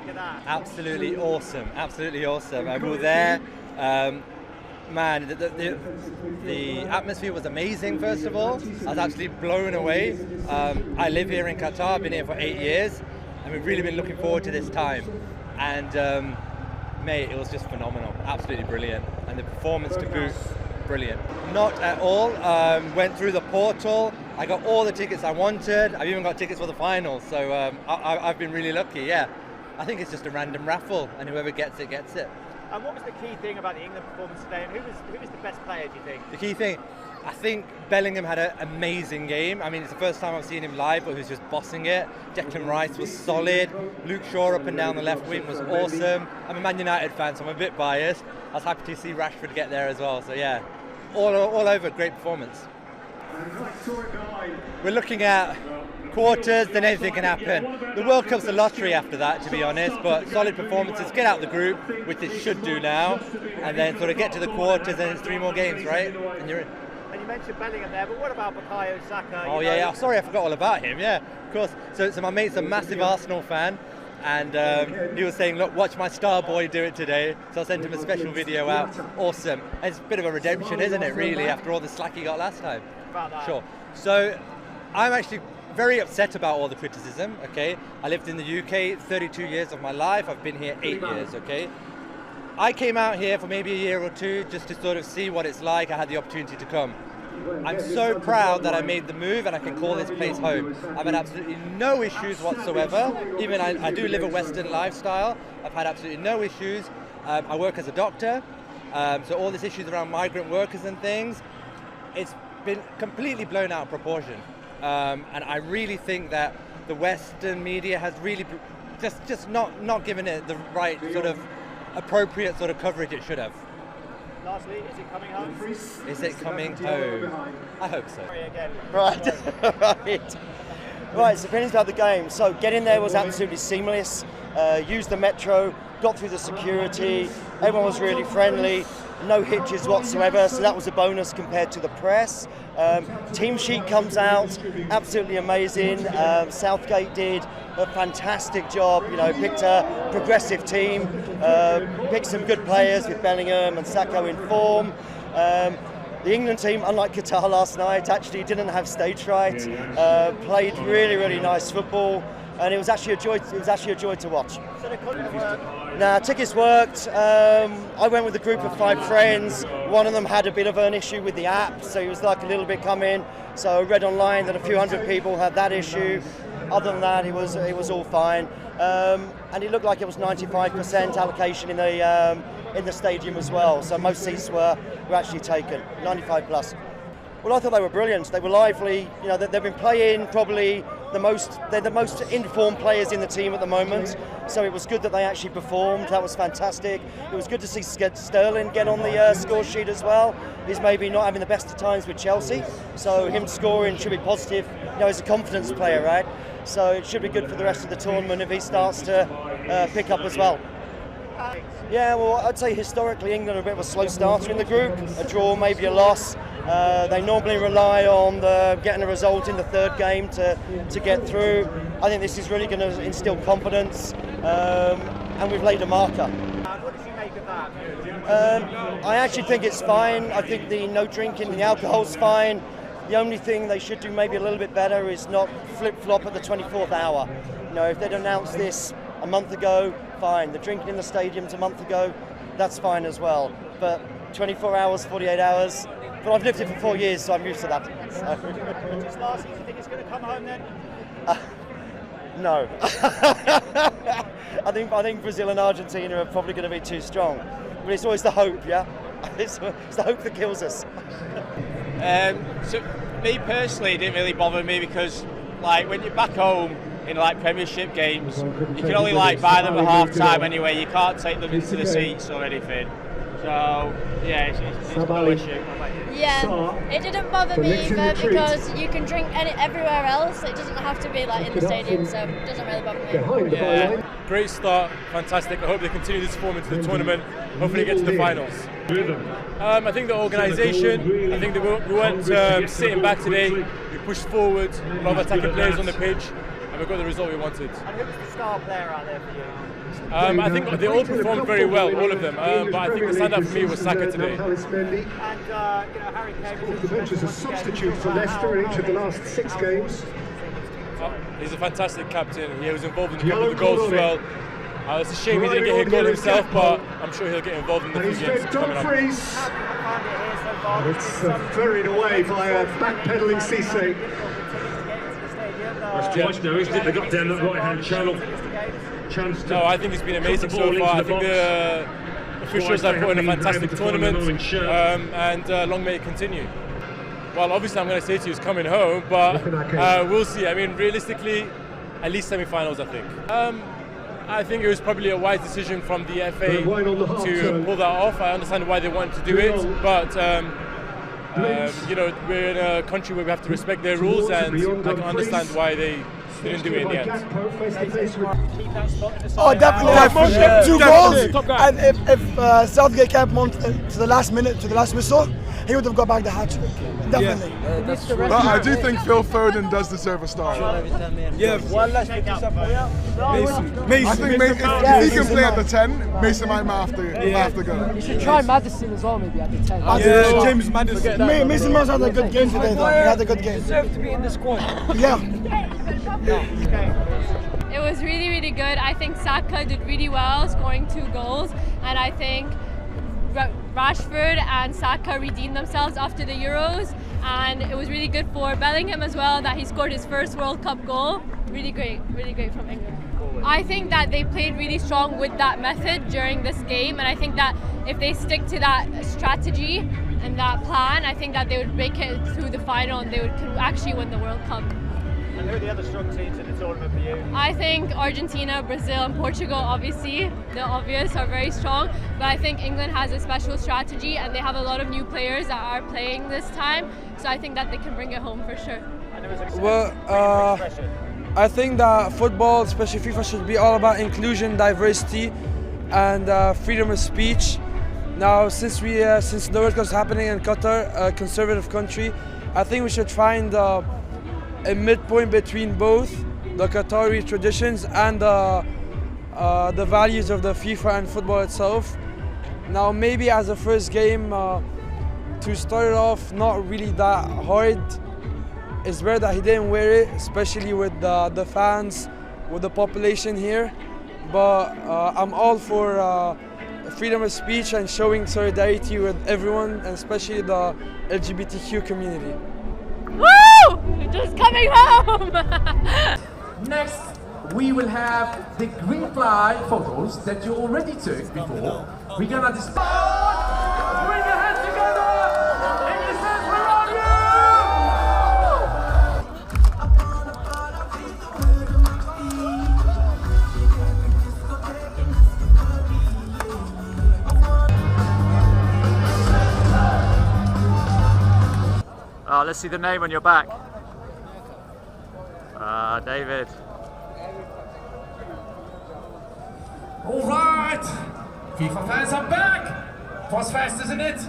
of that? Absolutely awesome, absolutely awesome. And we were there. Man, the atmosphere was amazing, first of all. I was absolutely blown away. I live here in Qatar, I've been here for 8 years, and we've really been looking forward to this time. And mate, it was just phenomenal, absolutely brilliant. And the performance to boot, brilliant. Not at all, went through the portal, I got all the tickets I wanted, I've even got tickets for the final, so I've been really lucky, yeah. I think it's just a random raffle, and whoever gets it, gets it. And what was the key thing about the England performance today, and who was the best player, do you think? The key thing, I think Bellingham had an amazing game. I mean, it's the first time I've seen him live, but he was just bossing it. Declan Rice was solid. Luke Shaw up and down the left wing was awesome. I'm a Man United fan, so I'm a bit biased. I was happy to see Rashford get there as well, so yeah. All over, great performance. We're looking at quarters, then anything can happen. The World Cup's a lottery after that, to be honest, but solid performances, get out the group, which it should do now, and then sort of get to the quarters, and it's 3 more games, right? And you're in. And you mentioned Bellingham there, but what about Bukayo Saka? Oh yeah, sorry, I forgot all about him, yeah, of course. So my mate's a massive Arsenal fan, and he was saying, look, watch my star boy do it today, so I sent him a special video out. Awesome. And it's a bit of a redemption, isn't it, really, after all the slack he got last time? About that. Sure. So I'm actually very upset about all the criticism, okay? I lived in the UK 32 years of my life, I've been here 8 years, okay? I came out here for maybe a year or two just to sort of see what it's like. I had the opportunity to come. I'm so proud that I made the move and I can call this place home. I've had absolutely no issues whatsoever. Even I do live a Western lifestyle. I've had absolutely no issues. I work as a doctor, so all these issues around migrant workers and things, it's been completely blown out of proportion. And I really think that the Western media has really just not given it the right sort of appropriate sort of coverage it should have. Lastly, is it coming home? Is it coming home? I hope so. Right. Right, so opinions about the game. So getting there was absolutely seamless. Used the metro, got through the security, everyone was really friendly, no hitches whatsoever, so that was a bonus compared to the press. Team sheet comes out, absolutely amazing. Southgate did a fantastic job, picked a progressive team, picked some good players with Bellingham and Saka in form. The England team, unlike Qatar last night, actually didn't have stage fright, played really, really nice football, and it was actually a joy. It was actually a joy to watch. So the content worked? Nah, tickets worked. I went with a group of 5 friends. One of them had a bit of an issue with the app, so he was like a little bit coming. So I read online that a few hundred people had that issue. Other than that, it was all fine, and it looked like it was 95% allocation in the stadium as well. So most seats were actually taken, 95 plus. Well, I thought they were brilliant. They were lively. They've been playing probably they're the most informed players in the team at the moment. So it was good that they actually performed. That was fantastic. It was good to see Sterling get on the score sheet as well. He's maybe not having the best of times with Chelsea, so him scoring should be positive. He's a confidence player, right? So it should be good for the rest of the tournament if he starts to pick up as well. Yeah, well, I'd say historically England are a bit of a slow starter in the group. A draw, maybe a loss. They normally rely on getting a result in the 3rd game to get through. I think this is really going to instill confidence, and we've laid a marker. What did you make of that? I actually think it's fine. I think the no drinking, the alcohol's fine. The only thing they should do maybe a little bit better is not flip-flop at the 24th hour. If they'd announced this a month ago, fine. The drinking in the stadiums a month ago, that's fine as well. But 24 hours, 48 hours, but I've lived here for 4 years, so I'm used to that. So. Just lastly, do you think it's going to come home then? No. I think Brazil and Argentina are probably going to be too strong. But it's always the hope, yeah? It's the hope that kills us. So me personally, it didn't really bother me because, when you're back home in Premiership games, you can only buy them at half time anyway. You can't take them into the seats or anything. So yeah, it's no issue. Yeah, it didn't bother me either because you can drink everywhere else. It doesn't have to be in the stadium, so it doesn't really bother me. Yeah, great start, fantastic. I hope they continue this form into the tournament. Hopefully get to the finals. I think the organisation, I think that we weren't sitting back today. We pushed forward, a lot of attacking players on the pitch, and and we got the result we wanted. And who was the star player out there for you? I think they all performed very well, all of them. But I think the standout for me was Saka today. And Harry Kane Off the bench as a substitute for Leicester in each of the last 6 games. He's a fantastic captain. He was involved in a couple of the goals as well. It's a shame he didn't get a goal himself, but I'm sure he'll get involved in the few games coming up. It's ferried away by a backpedaling Cisse. That's twice now, isn't it? They got down that right-hand channel. No, I think it's been amazing so far. I think the officials have put in a fantastic tournament, and long may it continue. Well, obviously I'm going to say to you, it's coming home, but we'll see. I mean, realistically, at least semi-finals, I think. I think it was probably a wise decision from the FA to pull that off. I understand why they wanted to do it, but you know, we're in a country where we have to respect their rules, and I can understand why they didn't do it in the end. Oh, definitely. 2 goals, and if Southgate kept on to the last minute, to the last whistle, he would have got back the hat-trick. Definitely. But I do think Phil Foden does deserve a star. Yeah, one last I think if he can play at the 10, Mason might have to go. You should try Maddison as well, maybe at the 10. Yeah, James Maddison. Mason Mount had a good game today, though. He had a good game. He deserved to be in the squad. Yeah. It was really, really good. I think Saka did really well, scoring 2 goals, and I think Rashford and Saka redeemed themselves after the Euros, and it was really good for Bellingham as well that he scored his first World Cup goal. Really great from England. I think that they played really strong with that method during this game, and I think that if they stick to that strategy and that plan, I think that they would make it through the final and they could actually win the World Cup. And who are the other strong teams in the tournament for you? I think Argentina, Brazil and Portugal, obviously, the obvious, are very strong. But I think England has a special strategy and they have a lot of new players that are playing this time. So I think that they can bring it home for sure. Well, I think that football, especially FIFA, should be all about inclusion, diversity and freedom of speech. Now, since the World Cup is happening in Qatar, a conservative country, I think we should find a midpoint between both the Qatari traditions and the values of the FIFA and football itself. Now, maybe as a first game, to start it off not really that hard. It's better that he didn't wear it, especially with the fans, with the population here. But I'm all for freedom of speech and showing solidarity with everyone, and especially the LGBTQ community. Woo! Just coming home! Next, we will have the green fly photos that you already took before. We're gonna display. Bring your hands together! And you said, where are you? Oh, let's see the name on your back. David. All right, FIFA fans are back. It was fast, isn't it?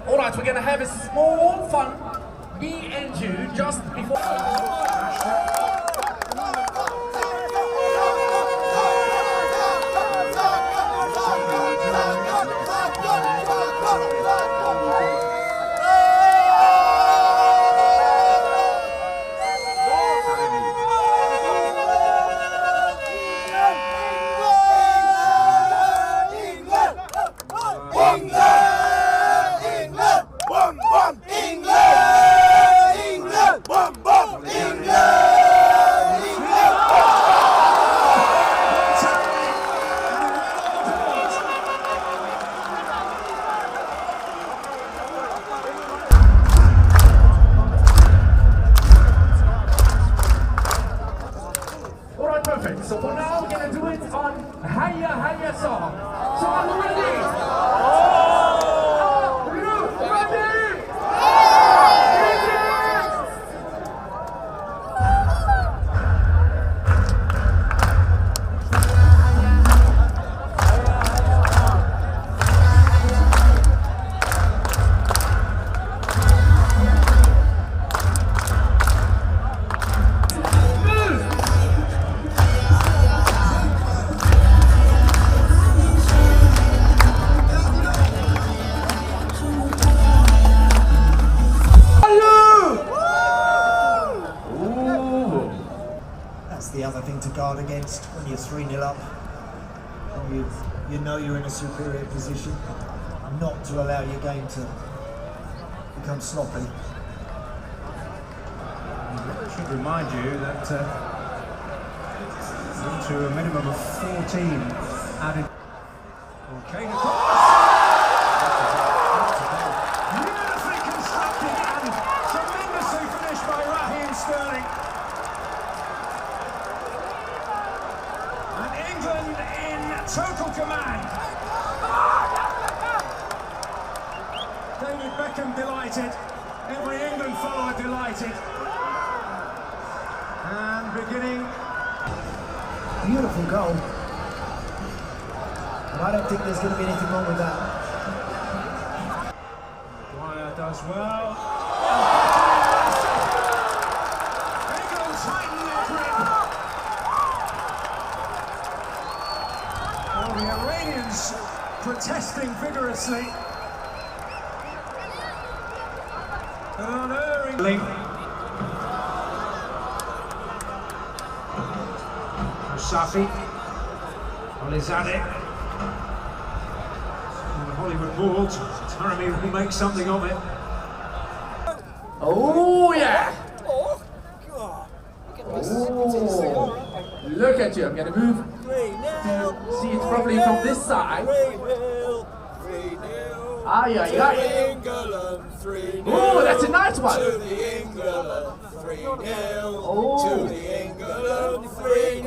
All right, we're gonna have a small fun, me and you, just before. So for now, we're gonna do it on Haya Haya song. So are you ready? Are you ready? up, and you know you're in a superior position, not to allow your game to become sloppy. I should remind you that into a minimum of 14 added. Okay, beautifully constructed and tremendously finished by Raheem Sterling. And England in total command. David Beckham delighted. Every England follower delighted. And beginning. Beautiful goal. And I don't think there's going to be anything wrong with that. Dwyer does well. England tighten their grip. Oh, the Iranians protesting vigorously. Unerringly. Safi, Olizade, and the Hollywood board. Taremi will make something of it. Oh yeah! Oh, look at you, I'm gonna move to see it properly from this side. Aye, aye, aye. Oh, that's a nice one. Oh. Wait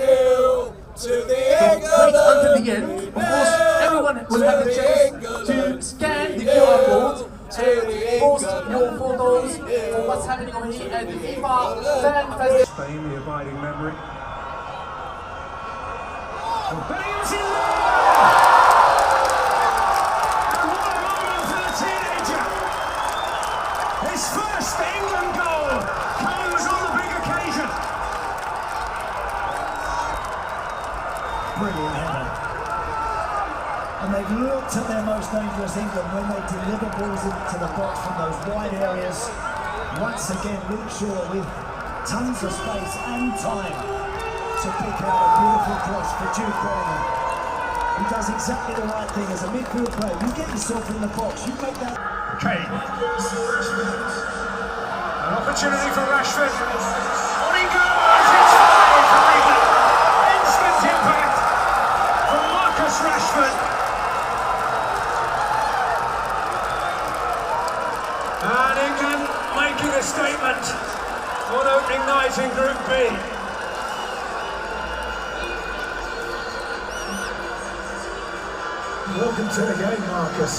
until the end. Of course, everyone will have the chance to scan the QR code and post your photos for what's happening over here at the FIFA Fan Festival. Spain, the abiding memory. Bellingham's in there! And what a moment for the teenager! His first England goal comes on the big occasion. Brilliant header. And they've looked at their most dangerous England when they deliver balls into the box from those wide areas. Once again, Luke Shaw with tons of space and time to pick out a beautiful cross for Jude Bellingham. He does exactly the right thing as a midfield player. You get yourself in the box, you make that. Okay. An opportunity for Rashford. On he goes! It's 5 for England. Instant impact from Marcus Rashford. And England making a statement on opening night in Group B. Welcome to the game, Marcus.